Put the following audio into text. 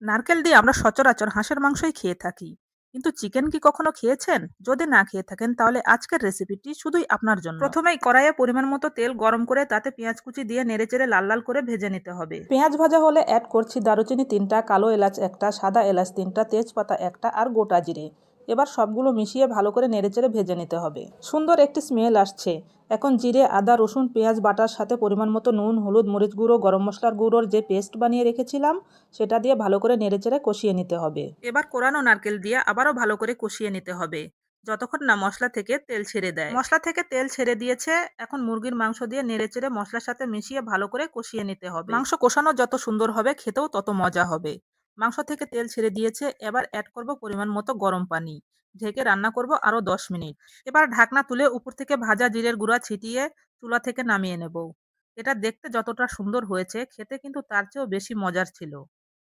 নারকেল দিয়ে আমরা সচরাচর হাঁসের মাংসই খেয়ে থাকি। কিন্তু চিকেন কি কখনো খেয়েছেন? যদি না খেয়ে থাকেন তাহলে আজকের রেসিপিটি শুধুই আপনার জন্য। প্রথমেই কড়াইয়ে পরিমাণ মতো তেল গরম করে তাতে পেঁয়াজ কুচি দিয়ে নেড়েচেড়ে লাল লাল করে ভেজে নিতে হবে। পেঁয়াজ ভাজা হলে অ্যাড করছি দারুচিনি 3টা, কালো এলাচ 1টা, সাদা এলাচ 3টা, তেজপাতা 1টা আর গোটা জিরে। এবার সবগুলো মিশিয়ে ভালো করে নেড়েচেড়ে ভেজে নিতে হবে। সুন্দর একটি স্মেল আসছে। এখন জিরে, আদা, রসুন, পেঁয়াজ বাটার সাথে পরিমাণ মতো নুন, হলুদ, মরিচ গুঁড়ো, গরম মশলার গুঁড়োর যে পেস্ট বানিয়ে রেখেছিলাম সেটা দিয়ে ভালো করে নেড়েচেড়ে কষিয়ে নিতে হবে। এবার কোরানো নারকেল দিয়ে আবারও ভালো করে কষিয়ে নিতে হবে, যতক্ষণ না মশলা থেকে তেল ছেড়ে দেয়। মশলা থেকে তেল ছেড়ে দিয়েছে। এখন মুরগির মাংস দিয়ে নেড়েচেড়ে মশলার সাথে মিশিয়ে ভালো করে কষিয়ে নিতে হবে। মাংস কষানো যত সুন্দর হবে খেতেও তত মজা হবে। মাংস থেকে তেল ছেড়ে দিয়েছে। এবার অ্যাড করব পরিমাণ মতো গরম পানি। ঢেকে রান্না করব আরো 10 মিনিট। এবার ঢাকনা তুলে উপর থেকে ভাজা জিরের গুঁড়া ছিটিয়ে চুলা থেকে নামিয়ে নেব। এটা দেখতে যতটা সুন্দর হয়েছে খেতে কিন্তু তার চেয়েও বেশি মজার ছিল।